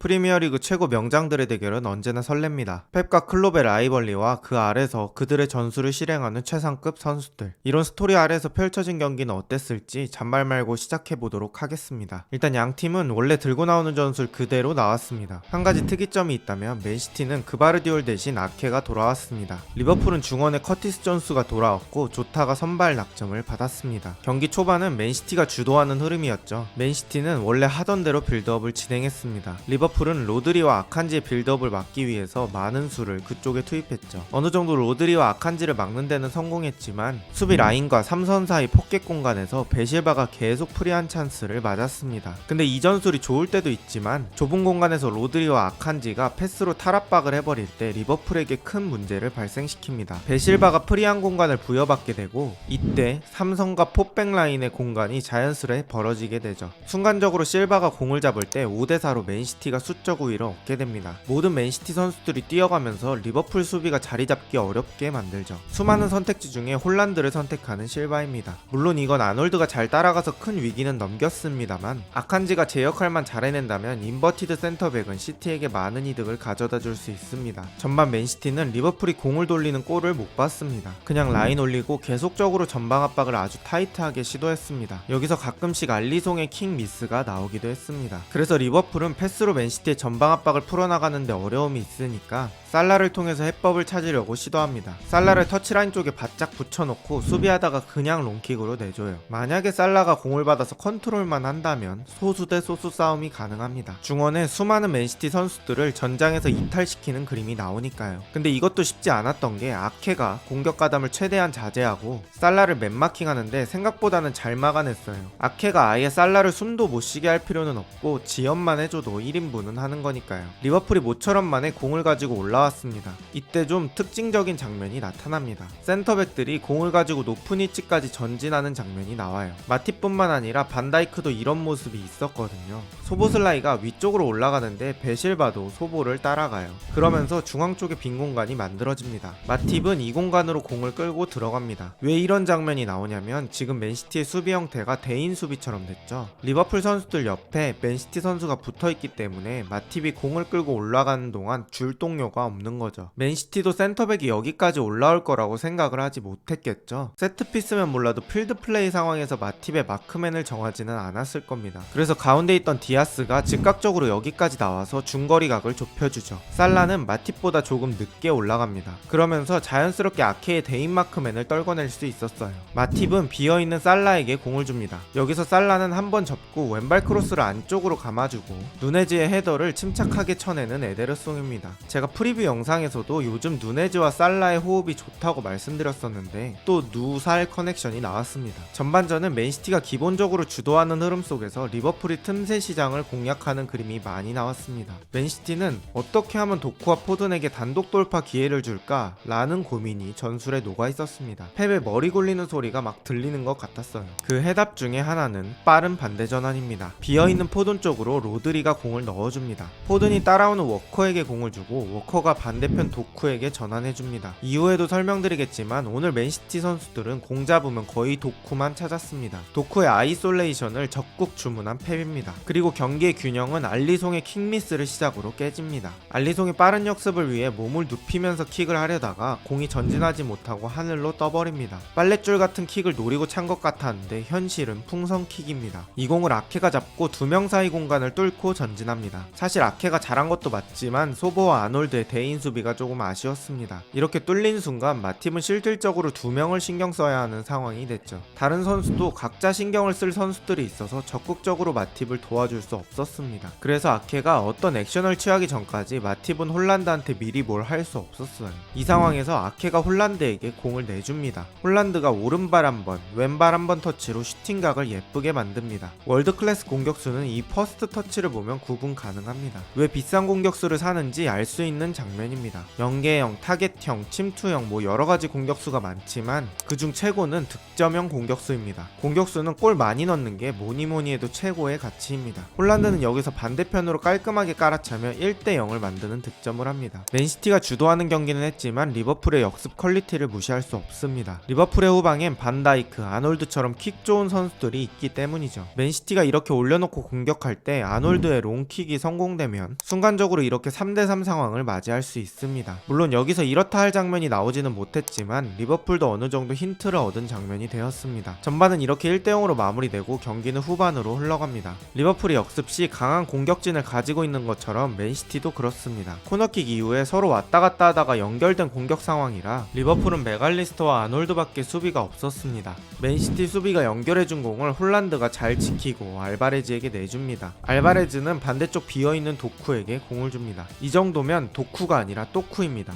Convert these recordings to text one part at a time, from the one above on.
프리미어리그 최고 명장들의 대결은 언제나 설렙니다. 펩과 클롭의 라이벌리와 그 아래서 그들의 전술을 실행하는 최상급 선수들. 이런 스토리 아래서 펼쳐진 경기는 어땠을지 잔말 말고 시작해보도록 하겠습니다. 일단 양 팀은 원래 들고 나오는 전술 그대로 나왔습니다. 한 가지 특이점이 있다면 맨시티는 그바르디올 대신 아케가 돌아왔습니다. 리버풀은 중원에 커티스 존스가 돌아왔고 조타가 선발 낙점을 받았습니다. 경기 초반은 맨시티가 주도하는 흐름이었죠. 맨시티는 원래 하던 대로 빌드업을 진행했습니다. 리버풀은 로드리와 아칸지의 빌드업을 막기 위해서 많은 수를 그쪽에 투입했죠. 어느 정도 로드리와 아칸지를 막는 데는 성공했지만 수비 라인과 3선 사이 포켓 공간에서 베실바가 계속 프리한 찬스를 맞았습니다. 근데 이 전술이 좋을 때도 있지만 좁은 공간에서 로드리와 아칸지가 패스로 탈압박을 해버릴 때 리버풀에게 큰 문제를 발생시킵니다. 베실바가 프리한 공간을 부여받게 되고 이때 3선과 포백 라인의 공간이 자연스레 벌어지게 되죠. 순간적으로 실바가 공을 잡을 때 5대4로 맨시티가 수적 우위를 얻게 됩니다. 모든 맨시티 선수들이 뛰어가면서 리버풀 수비가 자리 잡기 어렵게 만들죠. 수많은 선택지 중에 홀란드를 선택하는 실바입니다. 물론 이건 아놀드가 잘 따라가서 큰 위기는 넘겼습니다만 아칸지가 제 역할만 잘 해낸다면 인버티드 센터백은 시티에게 많은 이득을 가져다 줄 수 있습니다. 전반 맨시티는 리버풀이 공을 돌리는 골을 못 봤습니다. 그냥 라인 올리고 계속적으로 전방 압박을 아주 타이트하게 시도했습니다. 여기서 가끔씩 알리송의 킹 미스가 나오기도 했습니다. 그래서 리버풀은 패스로 맨시티의 전방 압박을 풀어나가는데 어려움이 있으니까 살라를 통해서 해법을 찾으려고 시도합니다. 살라를 터치라인 쪽에 바짝 붙여놓고 수비하다가 그냥 롱킥으로 내줘요. 만약에 살라가 공을 받아서 컨트롤만 한다면 소수 대 소수 싸움이 가능합니다. 중원에 수많은 맨시티 선수들을 전장에서 이탈시키는 그림이 나오니까요. 근데 이것도 쉽지 않았던 게 아케가 공격 가담을 최대한 자제하고 살라를 맨마킹하는데 생각보다는 잘 막아냈어요. 아케가 아예 살라를 숨도 못 쉬게 할 필요는 없고 지연만 해줘도 1인분은 하는 거니까요. 리버풀이 모처럼 만에 공을 가지고 올라왔습니다. 이때 좀 특징적인 장면이 나타납니다. 센터백들이 공을 가지고 높은 위치까지 전진하는 장면이 나와요. 마티뿐만 아니라 반다이크도 이런 모습이 있었거든요. 소보슬라이가 위쪽으로 올라가는데 베실바도 소보를 따라가요. 그러면서 중앙 쪽에 빈 공간이 만들어집니다. 마팁은 이 공간으로 공을 끌고 들어갑니다. 왜 이런 장면이 나오냐면 지금 맨시티의 수비 형태가 대인 수비처럼 됐죠. 리버풀 선수들 옆에 맨시티 선수가 붙어있기 때문에 마팁이 공을 끌고 올라가는 동안 줄 동료가 없는 거죠. 맨시티도 센터백이 여기까지 올라올 거라고 생각을 하지 못했겠죠. 세트피스면 몰라도 필드플레이 상황에서 마팁의 마크맨을 정하지는 않았을 겁니다. 그래서 가운데 있던 디아스가 즉각적으로 여기까지 나와서 중거리 각을 좁혀주죠. 살라는 마팁보다 조금 늦게 올라갑니다. 그러면서 자연스럽게 아케의 대인 마크맨을 떨궈낼 수 있었어요. 마팁은 비어있는 살라에게 공을 줍니다. 여기서 살라는 한 번 접고 왼발 크로스를 안쪽으로 감아주고 누네즈의 헤더를 침착하게 쳐내는 에데르송입니다. 제가 프리뷰 영상에서도 요즘 누네즈와 살라의 호흡이 좋다고 말씀드렸었는데 또 누살 커넥션이 나왔습니다. 전반전은 맨시티가 기본적으로 주도하는 흐름 속에서 리버풀이 틈새 시장을 공략하는 그림이 많이 나왔습니다. 맨시티는 어떻게 하면 도쿠와 포든에게 단독 돌파 기회를 줄까 라는 고민이 전술에 녹아 있었습니다. 펩의 머리 굴리는 소리가 막 들리는 것 같았어요. 그 해답 중에 하나는 빠른 반대 전환입니다. 비어있는 포든 쪽으로 로드리가 공을 넣어줍니다. 포든이 따라오는 워커에게 공을 주고 워커가 반대편 도쿠에게 전환해줍니다. 이후에도 설명드리겠지만 오늘 맨시티 선수들은 공 잡으면 거의 도쿠만 찾았습니다. 도쿠의 아이솔레이션을 적극 주문한 펩입니다. 그리고 경기의 균형은 알리송의 킥미스를 시작으로 깨집니다. 알리송이 빠른 역습을 위해 몸을 눕히면서 킥을 하려다가 공이 전진하지 못하고 하늘로 떠버립니다. 빨랫줄 같은 킥을 노리고 찬 것 같았는데 현실은 풍선킥입니다. 이 공을 아케가 잡고 두 명 사이 공간을 뚫고 전진합니다. 사실 아케가 잘한 것도 맞지만 소보와 아놀드의 대인 수비가 조금 아쉬웠습니다. 이렇게 뚫린 순간 마팀은 실질적으로 두 명을 신경 써야 하는 상황이 됐죠. 다른 선수도 각자 신경을 쓸 선수들이 있어서 적극적으로 마팁을 도와줄 수 없었습니다. 그래서 아케가 어떤 액션을 취하기 전까지 마팁은 홀란드한테 미리 뭘 할 수 없었어요. 이 상황에서 아케가 홀란드에게 공을 내줍니다. 홀란드가 오른발 한번 왼발 한번 터치로 슈팅각을 예쁘게 만듭니다. 월드클래스 공격수는 이 퍼스트 터치를 보면 구분 가능합니다. 왜 비싼 공격수를 사는지 알 수 있는 장면입니다. 연계형, 타겟형, 침투형 뭐 여러가지 공격수가 많지만 그중 최고는 득점형 공격수입니다. 공격수는 골 많이 넣는 게 뭐니뭐니 해도 최고의 가치입니다. 홀란드는 여기서 반대편으로 깔끔하게 깔아차며 1대0을 만드는 득점을 합니다. 맨시티가 주도하는 경기는 했지만 리버풀의 역습 퀄리티를 무시할 수 없습니다. 리버풀의 후방엔 반다이크, 아놀드처럼 킥 좋은 선수들이 있기 때문이죠. 맨시티가 이렇게 올려놓고 공격할 때 아놀드의 롱킥이 코너킥이 성공되면 순간적으로 이렇게 3대3 상황을 맞이할 수 있습니다. 물론 여기서 이렇다 할 장면이 나오지는 못했지만 리버풀도 어느 정도 힌트를 얻은 장면이 되었습니다. 전반은 이렇게 1대0으로 마무리되고 경기는 후반으로 흘러갑니다. 리버풀이 역습 시 강한 공격진을 가지고 있는 것처럼 맨시티도 그렇습니다. 코너킥 이후에 서로 왔다 갔다 하다가 연결된 공격 상황이라 리버풀은 맥알리스터와 아놀드밖에 수비가 없었습니다. 맨시티 수비가 연결해준 공을 홀란드가 잘 지키고 알바레즈에게 내줍니다. 알바레즈는 반대쪽 비어있는 도쿠에게 공을 줍니다. 이 정도면 도쿠가 아니라 또쿠입니다.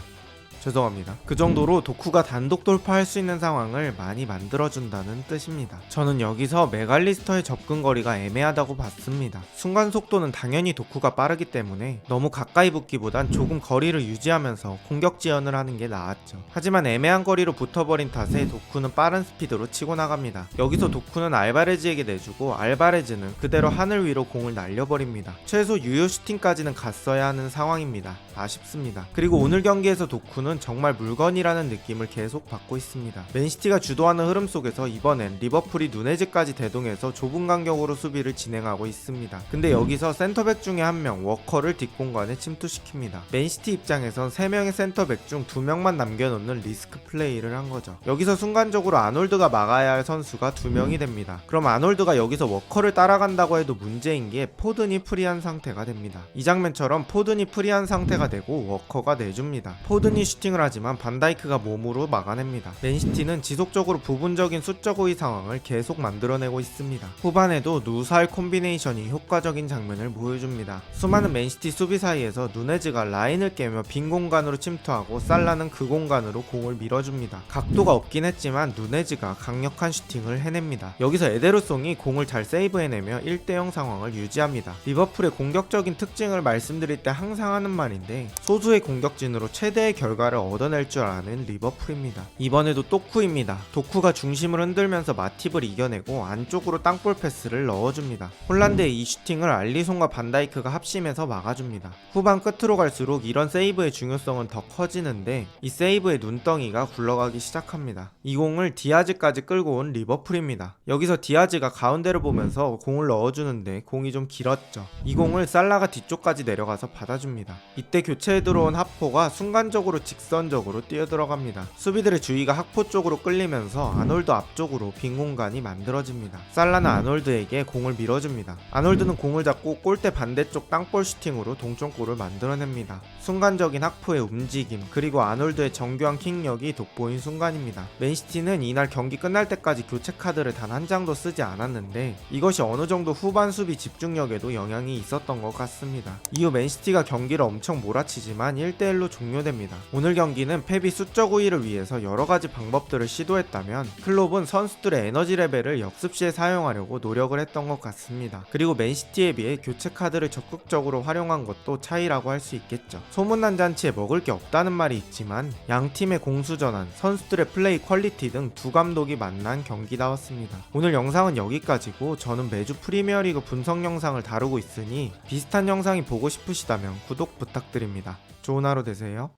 죄송합니다. 그 정도로 도쿠가 단독 돌파할 수 있는 상황을 많이 만들어준다는 뜻입니다. 저는 여기서 맥알리스터의 접근 거리가 애매하다고 봤습니다. 순간 속도는 당연히 도쿠가 빠르기 때문에 너무 가까이 붙기보단 조금 거리를 유지하면서 공격 지연을 하는 게 나았죠. 하지만 애매한 거리로 붙어버린 탓에 도쿠는 빠른 스피드로 치고 나갑니다. 여기서 도쿠는 알바레즈에게 내주고 알바레즈는 그대로 하늘 위로 공을 날려버립니다. 최소 유효 슈팅까지는 갔어야 하는 상황입니다. 아쉽습니다. 그리고 오늘 경기에서 도쿠는 정말 물건이라는 느낌을 계속 받고 있습니다. 맨시티가 주도하는 흐름 속에서 이번엔 리버풀이 누네즈까지 대동해서 좁은 간격으로 수비를 진행하고 있습니다. 근데 여기서 센터백 중에 한 명 워커를 뒷공간에 침투시킵니다. 맨시티 입장에선 3명의 센터백 중 2명만 남겨놓는 리스크 플레이를 한 거죠. 여기서 순간적으로 아놀드가 막아야 할 선수가 2명이 됩니다. 그럼 아놀드가 여기서 워커를 따라간다고 해도 문제인 게 포든이 프리한 상태가 됩니다. 이 장면처럼 포든이 프리한 상태가 되고 워커가 내줍니다. 포든이 슈팅을 하지만 반다이크가 몸으로 막아냅니다. 맨시티는 지속적으로 부분적인 수적 우위 상황을 계속 만들어내고 있습니다. 후반에도 누살 콤비네이션이 효과적인 장면을 보여줍니다. 수많은 맨시티 수비 사이에서 누네즈가 라인을 깨며 빈 공간으로 침투하고 살라는 그 공간으로 공을 밀어줍니다. 각도가 없긴 했지만 누네즈가 강력한 슈팅을 해냅니다. 여기서 에데르송이 공을 잘 세이브해내며 1대0 상황을 유지합니다. 리버풀의 공격적인 특징을 말씀드릴 때 항상 하는 말인데 소수의 공격진으로 최대의 결과를 얻어낼 줄 아는 리버풀입니다. 이번에도 또쿠입니다. 도쿠가 중심을 흔들면서 마팁을 이겨내고 안쪽으로 땅볼 패스를 넣어줍니다. 홀란드의 이 슈팅을 알리송과 반다이크가 합심해서 막아줍니다. 후반 끝으로 갈수록 이런 세이브의 중요성은 더 커지는데 이 세이브의 눈덩이가 굴러가기 시작합니다. 이 공을 디아즈까지 끌고 온 리버풀입니다. 여기서 디아즈가 가운데를 보면서 공을 넣어주는데 공이 좀 길었죠. 이 공을 살라가 뒤쪽까지 내려가서 받아줍니다. 이때 교체에 들어온 하포가 순간적으로 직선적으로 뛰어들어갑니다. 수비들의 주의가 하포 쪽으로 끌리면서 아놀드 앞쪽으로 빈 공간이 만들어집니다. 살라는 아놀드에게 공을 밀어줍니다. 아놀드는 공을 잡고 골대 반대쪽 땅볼 슈팅으로 동점골을 만들어냅니다. 순간적인 하포의 움직임 그리고 아놀드의 정교한 킥력이 돋보인 순간입니다. 맨시티는 이날 경기 끝날 때까지 교체 카드를 단 한 장도 쓰지 않았는데 이것이 어느 정도 후반 수비 집중력에도 영향이 있었던 것 같습니다. 이후 맨시티가 경기를 엄청 몰아치지만 1대1로 종료됩니다. 오늘 경기는 펩이 수적 우위를 위해서 여러가지 방법들을 시도했다면 클롭은 선수들의 에너지 레벨을 역습 시에 사용하려고 노력을 했던 것 같습니다. 그리고 맨시티에 비해 교체 카드를 적극적으로 활용한 것도 차이라고 할 수 있겠죠. 소문난 잔치에 먹을 게 없다는 말이 있지만 양 팀의 공수전환, 선수들의 플레이 퀄리티 등 두 감독이 만난 경기다웠습니다. 오늘 영상은 여기까지고 저는 매주 프리미어리그 분석 영상을 다루고 있으니 비슷한 영상이 보고 싶으시다면 구독 부탁드립니다. 좋은 하루 되세요.